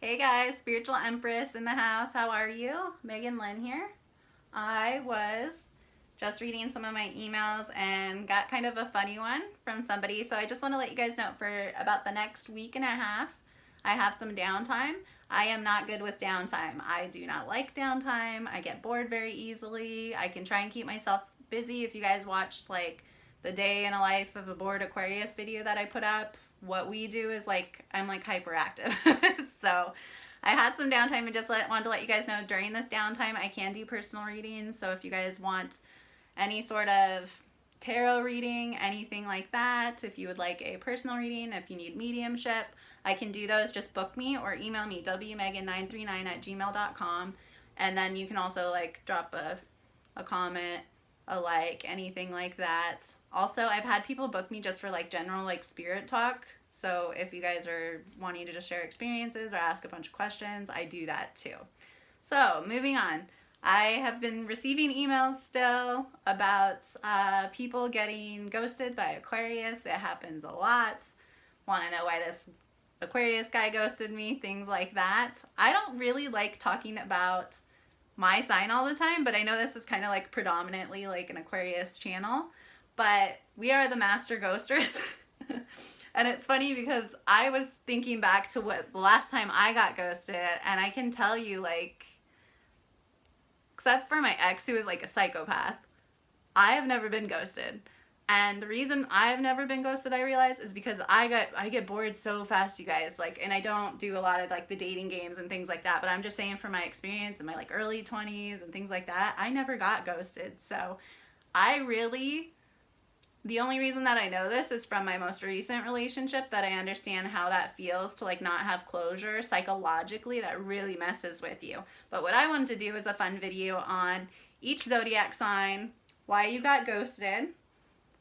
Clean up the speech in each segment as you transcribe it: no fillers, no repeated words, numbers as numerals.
Hey guys, Spiritual Empress in the house. How are you? Megan Lynn here. I was just reading some of my emails and got kind of a funny one from somebody. So I just want to let you guys know for about the next week and a half, I have some downtime. I am not good with downtime. I do not like downtime. I get bored very easily. I can try and keep myself busy. If you guys watched like the day in a life of a bored Aquarius video that I put up, what we do is like I'm like hyperactive. So I had some downtime and just wanted to let you guys know during this downtime I can do personal readings. So if you guys want any sort of tarot reading, anything like that, if you would like a personal reading, if you need mediumship, I can do those. Just book me or email me wmegan939@gmail.com, and then you can also like drop a comment, a like, anything like that. Also, I've had people book me just for like general like spirit talk. So if you guys are wanting to just share experiences or ask a bunch of questions, I do that too. So moving on. I have been receiving emails still about people getting ghosted by Aquarius. It happens a lot. Want to know why this Aquarius guy ghosted me, things like that. I don't really like talking about my sign all the time, but I know this is kind of like predominantly like an Aquarius channel, but we are the master ghosters. And it's funny because I was thinking back to what the last time I got ghosted, and I can tell you, like, except for my ex who is like a psychopath, I have never been ghosted. And the reason I've never been ghosted, I realize, is because I get bored so fast, you guys. Like, and I don't do a lot of like the dating games and things like that. But I'm just saying, from my experience in my like early 20s and things like that, I never got ghosted. So the only reason that I know this is from my most recent relationship, that I understand how that feels to like not have closure psychologically. That really messes with you. But what I wanted to do was a fun video on each zodiac sign, why you got ghosted.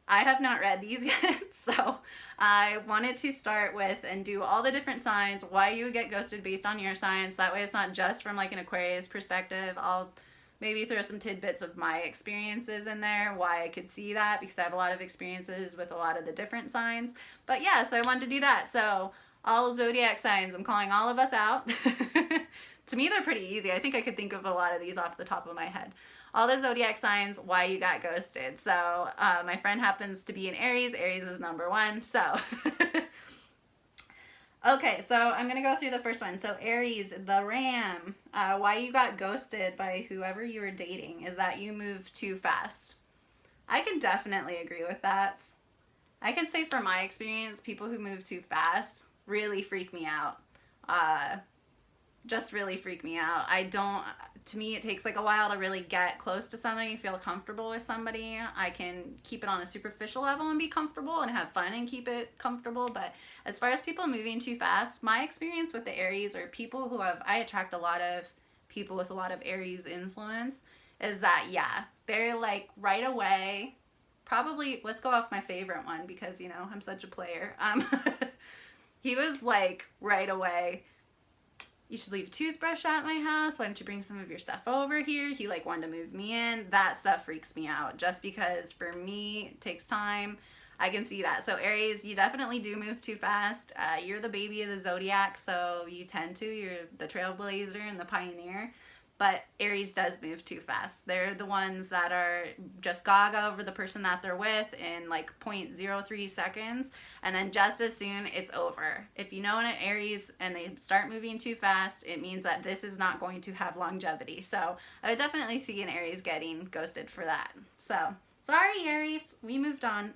I have not read these yet, so I wanted to start with and do all the different signs, why you would get ghosted based on your signs. That way it's not just from like an Aquarius perspective. I'll maybe throw some tidbits of my experiences in there, why I could see that, because I have a lot of experiences with a lot of the different signs. But yeah, so I wanted to do that. So all zodiac signs, I'm calling all of us out. To me, they're pretty easy. I think I could think of a lot of these off the top of my head. All the zodiac signs, why you got ghosted. So my friend happens to be an Aries. Aries is number one. So okay, so I'm going to go through the first one. So Aries, the ram, why you got ghosted by whoever you were dating is that you moved too fast. I can definitely agree with that. I can say from my experience, people who move too fast really freak me out. Just really freak me out. To me, it takes like a while to really get close to somebody, feel comfortable with somebody. I can keep it on a superficial level and be comfortable and have fun and keep it comfortable. But as far as people moving too fast, my experience with the Aries, or people who I attract a lot of people with a lot of Aries influence, is that, yeah, they're like right away. Probably, let's go off my favorite one because, you know, I'm such a player. He was like right away, you should leave a toothbrush at my house. Why don't you bring some of your stuff over here? He like wanted to move me in. That stuff freaks me out just because for me, it takes time. I can see that. So Aries, you definitely do move too fast. You're the baby of the zodiac, so you tend to. You're the trailblazer and the pioneer. But Aries does move too fast. They're the ones that are just gaga over the person that they're with in like 0.03 seconds. And then just as soon, it's over. If you know an Aries and they start moving too fast, it means that this is not going to have longevity. So I would definitely see an Aries getting ghosted for that. So sorry, Aries. We moved on.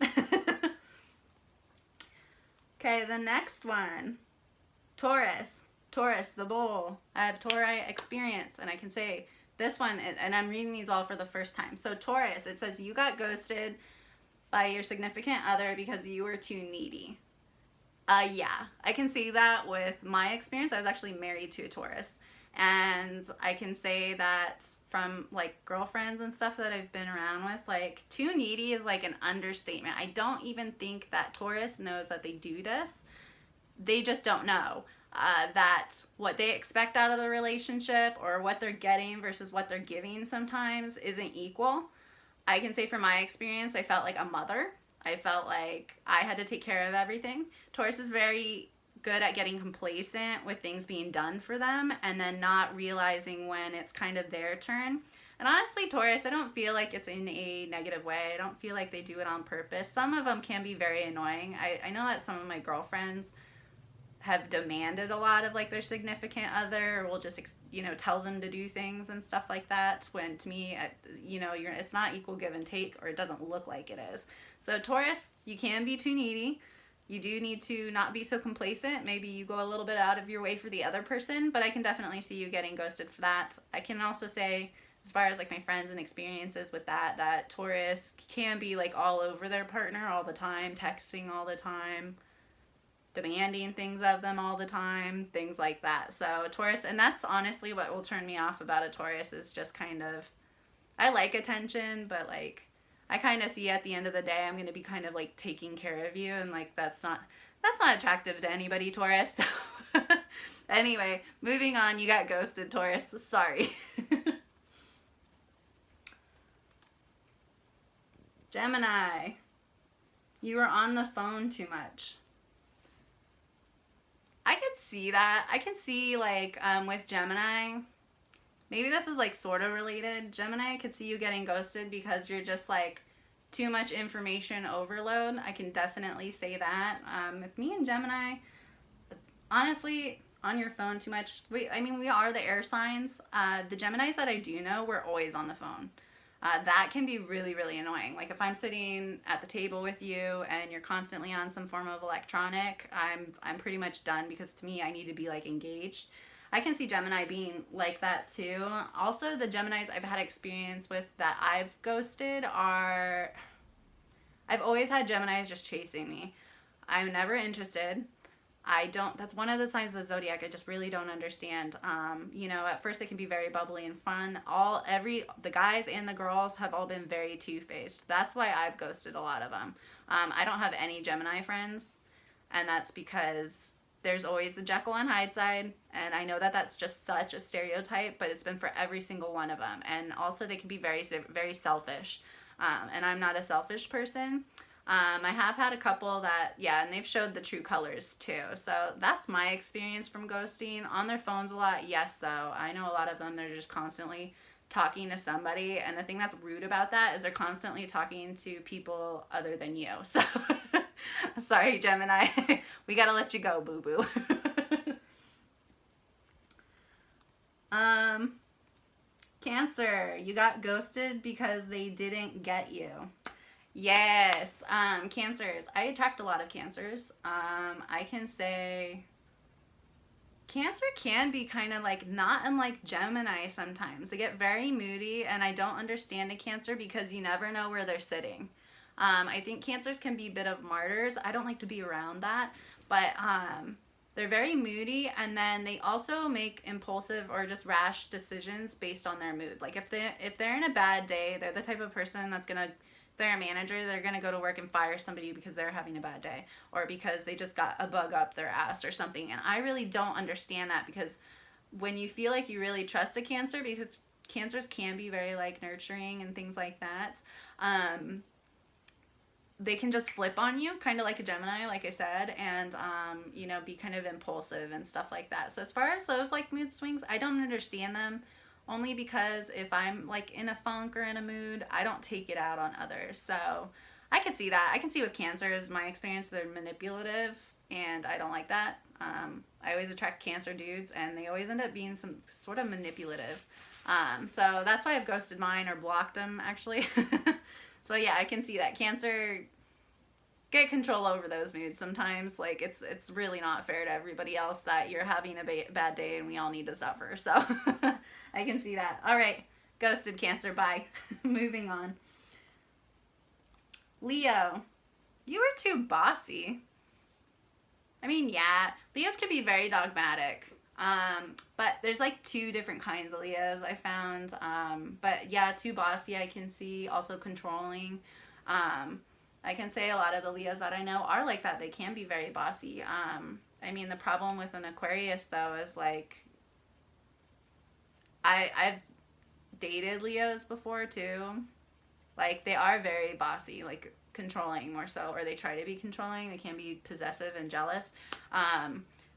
Okay, the next one. Taurus. Taurus, the bull. I have Tauri experience, and I can say this one, and I'm reading these all for the first time. So Taurus, it says you got ghosted by your significant other because you were too needy. Yeah, I can see that with my experience. I was actually married to a Taurus, and I can say that from like girlfriends and stuff that I've been around with, like too needy is like an understatement. I don't even think that Taurus knows that they do this. They just don't know. That what they expect out of the relationship or what they're getting versus what they're giving sometimes isn't equal. I can say from my experience, I felt like a mother. I felt like I had to take care of everything. Taurus is very good at getting complacent with things being done for them and then not realizing when it's kind of their turn. And honestly, Taurus, I don't feel like it's in a negative way. I don't feel like they do it on purpose. Some of them can be very annoying. I know that some of my girlfriends have demanded a lot of like their significant other, or will just, you know, tell them to do things and stuff like that, when to me, you know, it's not equal give and take, or it doesn't look like it is. So Taurus, you can be too needy. You do need to not be so complacent. Maybe you go a little bit out of your way for the other person, but I can definitely see you getting ghosted for that. I can also say, as far as like my friends and experiences with that Taurus can be like all over their partner all the time, texting all the time, demanding things of them all the time, things like that. So Taurus, and that's honestly what will turn me off about a Taurus, is just kind of, I like attention, but like I kind of see at the end of the day I'm going to be kind of like taking care of you, and like that's not attractive to anybody, Taurus. So anyway, moving on. You got ghosted, Taurus. Sorry. Gemini, you are on the phone too much. I could see that. I can see like with Gemini, maybe this is like sort of related. Gemini, I could see you getting ghosted because you're just like too much information overload. I can definitely say that. With me and Gemini, honestly, on your phone too much. We are the air signs. The Geminis that I do know, we're always on the phone. That can be really, really annoying. Like if I'm sitting at the table with you and you're constantly on some form of electronic, I'm pretty much done, because to me, I need to be like engaged. I can see Gemini being like that too. Also, the Geminis I've had experience with that I've ghosted are, I've always had Geminis just chasing me. I'm never interested. That's one of the signs of the Zodiac I just really don't understand. You know, at first it can be very bubbly and fun. The guys and the girls have all been very two-faced. That's why I've ghosted a lot of them. I don't have any Gemini friends, and that's because there's always the Jekyll and Hyde side, and I know that that's just such a stereotype, but it's been for every single one of them. And also they can be very, very selfish, and I'm not a selfish person. I have had a couple that, yeah, and they've showed the true colors too. So that's my experience from ghosting. On their phones a lot, yes, though. I know a lot of them, they're just constantly talking to somebody, and the thing that's rude about that is they're constantly talking to people other than you. So, sorry, Gemini. We gotta let you go, boo-boo. Cancer, you got ghosted because they didn't get you. Yes, Cancers. I attract a lot of Cancers. I can say Cancer can be kind of like not unlike Gemini sometimes. They get very moody, and I don't understand a Cancer because you never know where they're sitting. I think Cancers can be a bit of martyrs. I don't like to be around that, but they're very moody, and then they also make impulsive or just rash decisions based on their mood. Like if they're in a bad day, they're the type of person that's gonna, they're a manager, they're going to go to work and fire somebody because they're having a bad day, or because they just got a bug up their ass or something. And I really don't understand that, because when you feel like you really trust a Cancer, because Cancers can be very like nurturing and things like that, they can just flip on you, kind of like a Gemini, like I said, and, you know, be kind of impulsive and stuff like that. So as far as those like mood swings, I don't understand them. Only because if I'm like in a funk or in a mood, I don't take it out on others. So I could see that. I can see with Cancers, my experience, they're manipulative, and I don't like that. I always attract Cancer dudes, and they always end up being some sort of manipulative. So that's why I've ghosted mine or blocked them, actually. So yeah, I can see that. Cancer, get control over those moods sometimes. Like it's really not fair to everybody else that you're having a bad day and we all need to suffer. So I can see that. All right, ghosted Cancer, bye. Moving on. Leo, you are too bossy. I mean, yeah, Leos can be very dogmatic. But there's like two different kinds of Leos I found. But yeah, too bossy I can see, also controlling. I can say a lot of the Leos that I know are like that. They can be very bossy. I mean, the problem with an Aquarius though is like, I've dated Leos before too. Like they are very bossy, like controlling more so, or they try to be controlling. They can be possessive and jealous.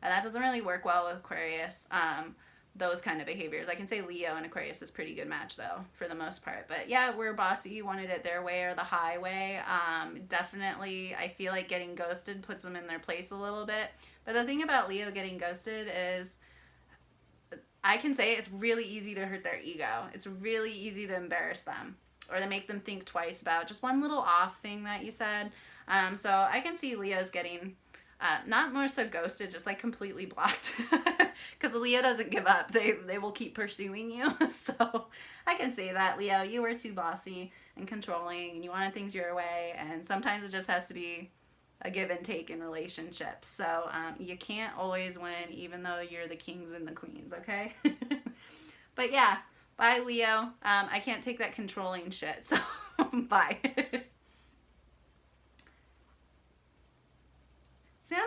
And that doesn't really work well with Aquarius. Those kind of behaviors. I can say Leo and Aquarius is a pretty good match though, for the most part. But yeah, we're bossy, wanted it their way or the highway. Definitely, I feel like getting ghosted puts them in their place a little bit. But the thing about Leo getting ghosted is, I can say it's really easy to hurt their ego. It's really easy to embarrass them or to make them think twice about just one little off thing that you said. So I can see Leo's getting, not more so ghosted, just like completely blocked. Because Leo doesn't give up. They will keep pursuing you. So I can say that, Leo, you were too bossy and controlling and you wanted things your way. And sometimes it just has to be a give and take in relationships. So you can't always win, even though you're the kings and the queens, okay? But yeah, bye, Leo. I can't take that controlling shit, so bye.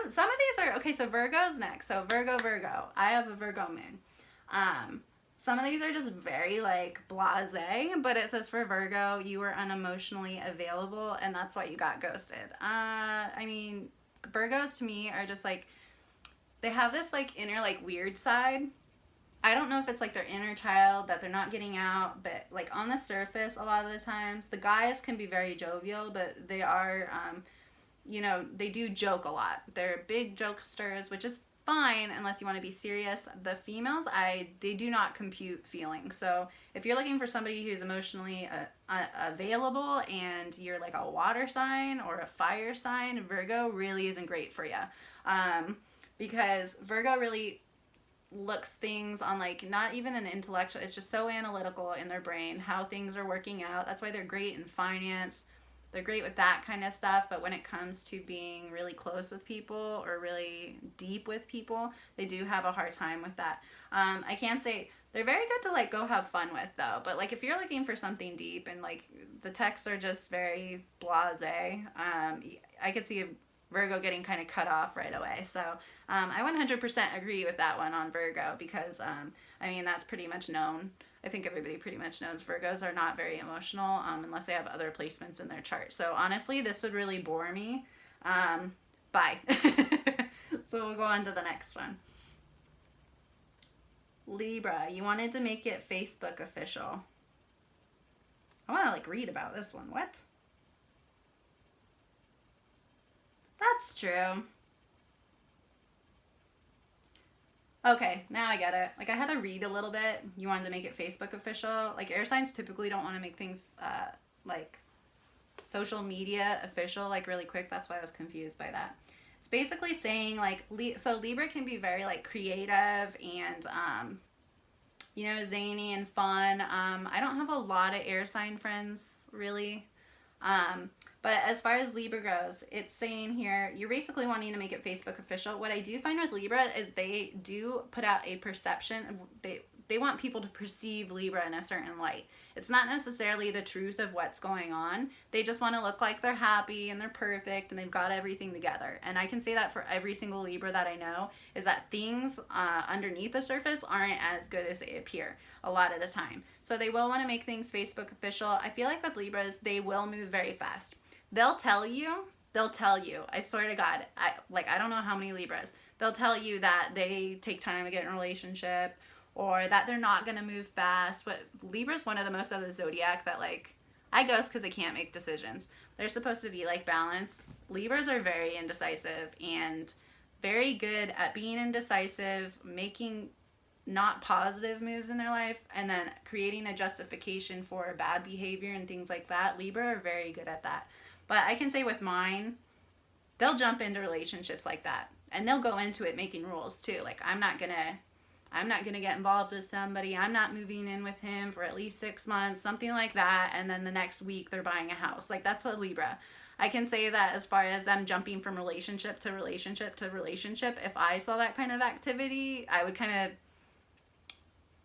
Some of these are, okay, so Virgo's next. So Virgo. I have a Virgo moon. Some of these are just very like blasé, but it says for Virgo, you were unemotionally available and that's why you got ghosted. I mean, Virgos to me are just like, they have this like inner like weird side. I don't know if it's like their inner child that they're not getting out, but like on the surface, a lot of the times, the guys can be very jovial, but they are, you know, they do joke a lot. They're big jokesters, which is fine unless you want to be serious. The females, they do not compute feelings. So if you're looking for somebody who's emotionally available and you're like a water sign or a fire sign, Virgo really isn't great for you. Because Virgo really looks things on like not even an intellectual, it's just so analytical in their brain how things are working out. That's why they're great in finance. They're great with that kind of stuff, but when it comes to being really close with people or really deep with people, they do have a hard time with that. I can say they're very good to like go have fun with though, but like if you're looking for something deep and like the texts are just very blasé, I could see a Virgo getting kind of cut off right away. So I 100% agree with that one on Virgo because I mean that's pretty much known. I think everybody pretty much knows Virgos are not very emotional unless they have other placements in their chart. So honestly, this would really bore me. Bye. So we'll go on to the next one. Libra, you wanted to make it Facebook official. I want to like read about this one. What? That's true. Okay, now I get it. Like, I had to read a little bit. You wanted to make it Facebook official. Like, air signs typically don't want to make things, like, social media official, like, really quick. That's why I was confused by that. It's basically saying, like, so Libra can be very, like, creative and, you know, zany and fun. I don't have a lot of air sign friends, really. But as far as Libra goes, it's saying here, you're basically wanting to make it Facebook official. What I do find with Libra is they do put out a perception. They want people to perceive Libra in a certain light. It's not necessarily the truth of what's going on. They just want to look like they're happy and they're perfect and they've got everything together. And I can say that for every single Libra that I know, is that things underneath the surface aren't as good as they appear a lot of the time. So they will want to make things Facebook official. I feel like with Libras, they will move very fast. They'll tell you, I swear to God, I don't know how many Libras, they'll tell you that they take time to get in a relationship or that they're not going to move fast. But Libra's one of the most of the zodiac that like, I ghost because I can't make decisions. They're supposed to be like balanced. Libras are very indecisive and very good at being indecisive, making not positive moves in their life, and then creating a justification for bad behavior and things like that. Libra are very good at that. But I can say with mine, they'll jump into relationships like that. And they'll go into it making rules too. Like, I'm not gonna get involved with somebody. I'm not moving in with him for at least 6 months, something like that. And then the next week they're buying a house. Like, that's a Libra. I can say that as far as them jumping from relationship to relationship to relationship, if I saw that kind of activity, I would kind of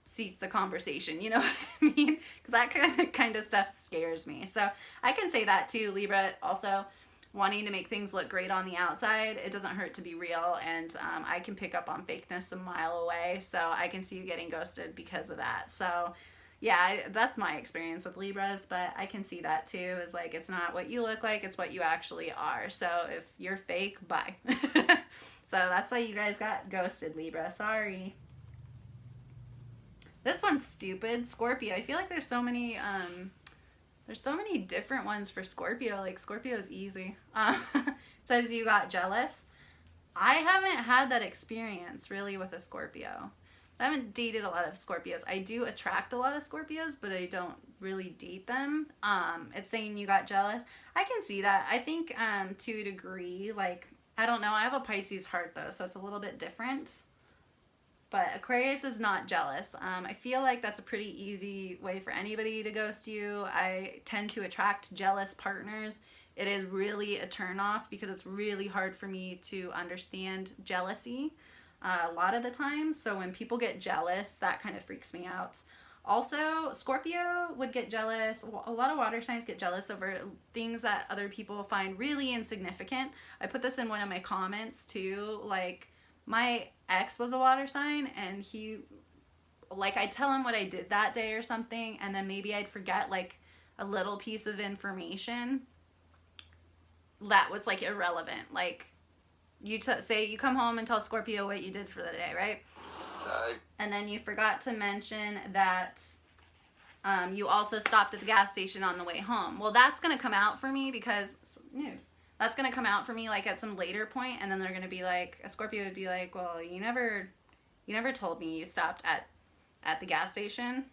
cease the conversation, you know what I mean? Because that kind of stuff scares me. So I can say that too. Libra also wanting to make things look great on the outside. It doesn't hurt to be real, and I can pick up on fakeness a mile away. So I can see you getting ghosted because of that. So yeah, that's my experience with Libras, but I can see that too. Is like, it's not what you look like, it's what you actually are. So if you're fake, bye. So that's why you guys got ghosted, Libra. Sorry. This one's stupid. Scorpio. I feel like there's so many different ones for Scorpio. Like, Scorpio's easy. It says you got jealous. I haven't had that experience, really, with a Scorpio. I haven't dated a lot of Scorpios. I do attract a lot of Scorpios, but I don't really date them. It's saying you got jealous. I can see that. I think to a degree, like, I don't know. I have a Pisces heart, though, so it's a little bit different. But Aquarius is not jealous. I feel like that's a pretty easy way for anybody to ghost you. I tend to attract jealous partners. It is really a turnoff because it's really hard for me to understand jealousy a lot of the time. So when people get jealous, that kind of freaks me out. Also, Scorpio would get jealous. A lot of water signs get jealous over things that other people find really insignificant. I put this in one of my comments too. Like, my ex was a water sign, and he, like, I'd tell him what I did that day or something, and then maybe I'd forget, like, a little piece of information that was, like, irrelevant. Like, you say you come home and tell Scorpio what you did for the day, right? And then you forgot to mention that you also stopped at the gas station on the way home. Well, that's going to come out for me because, news, that's going to come out for me, like, at some later point, and then they're going to be like, a Scorpio would be like, well, you never told me you stopped at the gas station.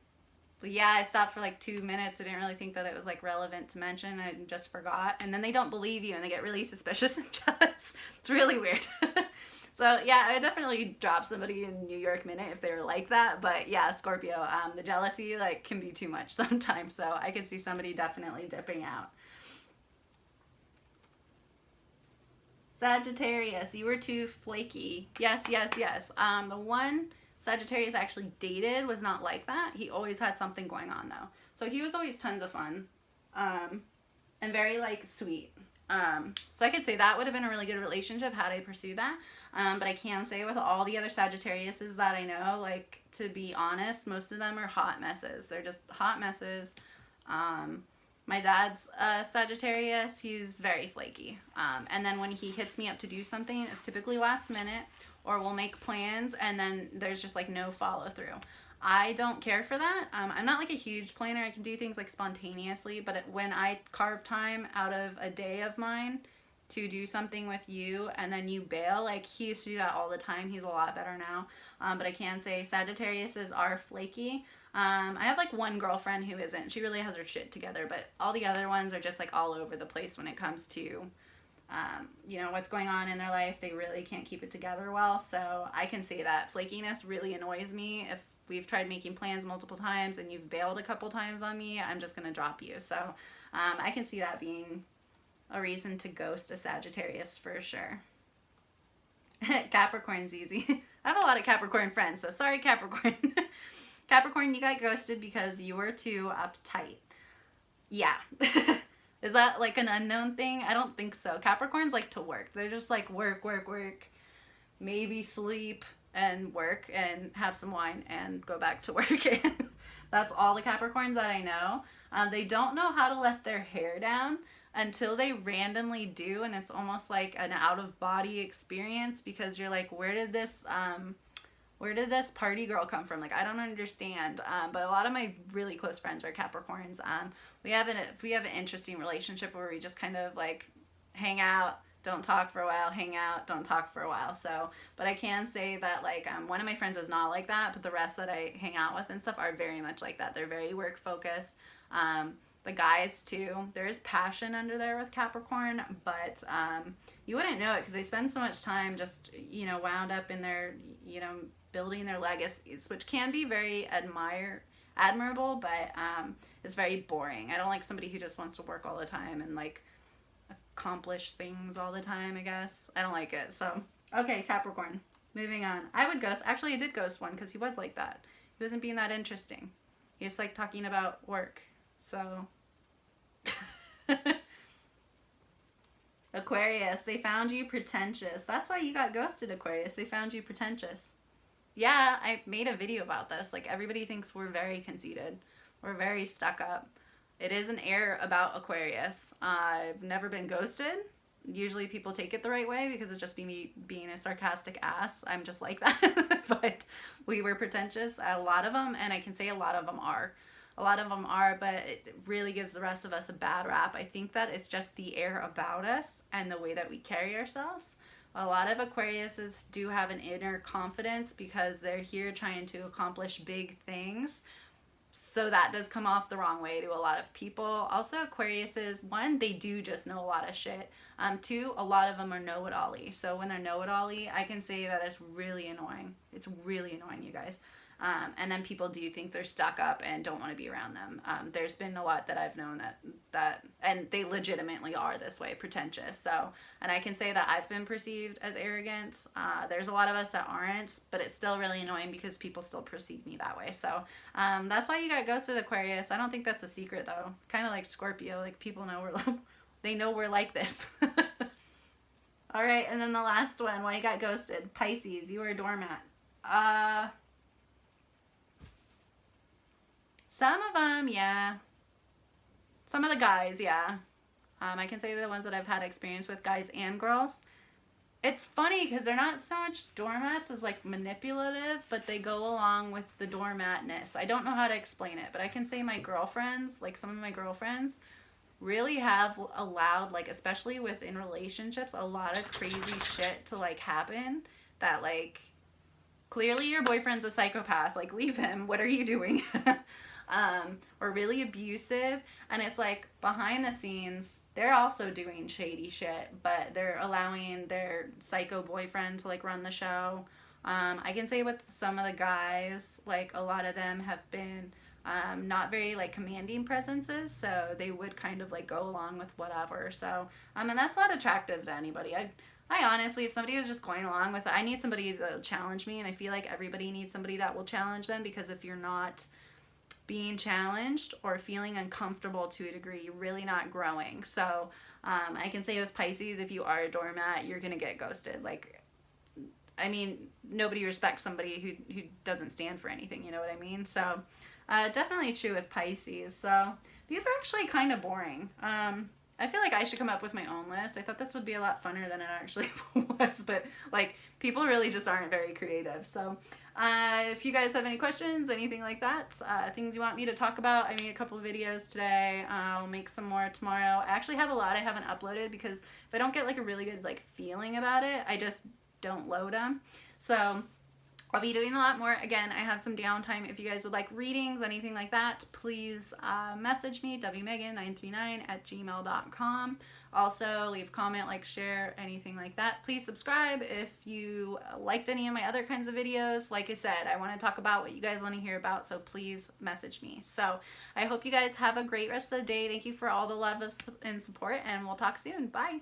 But yeah, I stopped for like 2 minutes. I didn't really think that it was, like, relevant to mention. I just forgot. And then they don't believe you, and they get really suspicious and jealous. It's really weird. So yeah, I would definitely drop somebody in New York Minute if they were like that. But yeah, Scorpio, the jealousy, like, can be too much sometimes. So I could see somebody definitely dipping out. Sagittarius, you were too flaky. Yes, yes, yes. The one Sagittarius actually dated was not like that. He always had something going on, though. So he was always tons of fun, and very, like, sweet. So I could say that would have been a really good relationship had I pursued that. But I can say with all the other Sagittariuses that I know, like, to be honest, most of them are hot messes. They're just hot messes. My dad's Sagittarius. He's very flaky. And then when he hits me up to do something, it's typically last minute, or we'll make plans, and then there's just, like, no follow through. I don't care for that. I'm not, like, a huge planner. I can do things, like, spontaneously, but when I carve time out of a day of mine to do something with you and then you bail, like, he used to do that all the time. He's a lot better now. But I can say Sagittariuses are flaky. I have, like, one girlfriend who isn't. She really has her shit together, but all the other ones are just, like, all over the place when it comes to, you know, what's going on in their life. They really can't keep it together well. So I can say that flakiness really annoys me. If we've tried making plans multiple times and you've bailed a couple times on me, I'm just going to drop you. So I can see that being a reason to ghost a Sagittarius for sure. Capricorn's easy. I have a lot of Capricorn friends, so sorry, Capricorn. Capricorn, you got ghosted because you were too uptight. Yeah. Is that, like, an unknown thing? I don't think so. Capricorns like to work. They're just like work, work, work. Maybe sleep and work and have some wine and go back to work. That's all the Capricorns that I know. They don't know how to let their hair down until they randomly do, and it's almost like an out-of-body experience because you're like, where did this party girl come from? Like, I don't understand. But a lot of my really close friends are Capricorns. We have an interesting relationship where we just kind of, like, hang out, don't talk for a while, hang out, don't talk for a while. So, but I can say that, like, one of my friends is not like that, but the rest that I hang out with and stuff are very much like that. They're very work focused. The guys too, there is passion under there with Capricorn, but you wouldn't know it because they spend so much time just, you know, wound up in their, you know, building their legacies, which can be very admirable, but it's very boring. I don't like somebody who just wants to work all the time and, like, accomplish things all the time, I guess. I don't like it. So, okay, Capricorn. Moving on. I would ghost. Actually, I did ghost one because he was like that. He wasn't being that interesting. He just liked talking about work. So, Aquarius, they found you pretentious. That's why you got ghosted, Aquarius. They found you pretentious. Yeah, I made a video about this. Like, everybody thinks we're very conceited. We're very stuck up. It is an error about Aquarius. I've never been ghosted. Usually people take it the right way because it's just me being a sarcastic ass. I'm just like that. But we were pretentious, a lot of them, and I can say a lot of them are. A lot of them are, but it really gives the rest of us a bad rap. I think that it's just the air about us and the way that we carry ourselves. A lot of Aquariuses do have an inner confidence because they're here trying to accomplish big things. So that does come off the wrong way to a lot of people. Also, Aquariuses, one, they do just know a lot of shit. Two, a lot of them are know-it-all-y. So when they're know-it-all-y, I can say that it's really annoying. It's really annoying, you guys. And then people do think they're stuck up and don't want to be around them. There's been a lot that I've known that and they legitimately are this way, pretentious. So, and I can say that I've been perceived as arrogant. There's a lot of us that aren't, but it's still really annoying because people still perceive me that way. So, that's why you got ghosted, Aquarius. I don't think that's a secret though. Kind of like Scorpio, like people know they know we're like this. All right, and then the last one, why you got ghosted? Pisces, you were a doormat. Some of them, yeah. Some of the guys, yeah. I can say the ones that I've had experience with, guys and girls. It's funny because they're not so much doormats as like manipulative, but they go along with the doormatness. I don't know how to explain it, but I can say my girlfriends, like some of my girlfriends, really have allowed, like especially within relationships, a lot of crazy shit to like happen that like, clearly your boyfriend's a psychopath, like leave him, what are you doing? Or really abusive, and it's like behind the scenes they're also doing shady shit, but they're allowing their psycho boyfriend to like run the show. I can say with some of the guys, like a lot of them have been not very like commanding presences, so they would kind of like go along with whatever. So and that's not attractive to anybody. I honestly, if somebody was just going along with it, I need somebody that'll challenge me, and I feel like everybody needs somebody that will challenge them, because if you're not being challenged or feeling uncomfortable to a degree, you're really not growing. So I can say with Pisces, if you are a doormat, you're gonna get ghosted. Like, I mean, nobody respects somebody who doesn't stand for anything, you know what I mean? So definitely true with Pisces. So these are actually kind of boring. I feel like I should come up with my own list. I thought this would be a lot funner than it actually was, but like people really just aren't very creative. So if you guys have any questions, anything like that, things you want me to talk about, I made a couple of videos today. I'll make some more tomorrow. I actually have a lot I haven't uploaded because if I don't get like a really good like feeling about it, I just don't load them. So I'll be doing a lot more. Again, I have some downtime. If you guys would like readings, anything like that, please message me, wmegan939@gmail.com. Also, leave a comment, like, share, anything like that. Please subscribe if you liked any of my other kinds of videos. Like I said, I want to talk about what you guys want to hear about, so please message me. So I hope you guys have a great rest of the day. Thank you for all the love and support, and we'll talk soon. Bye.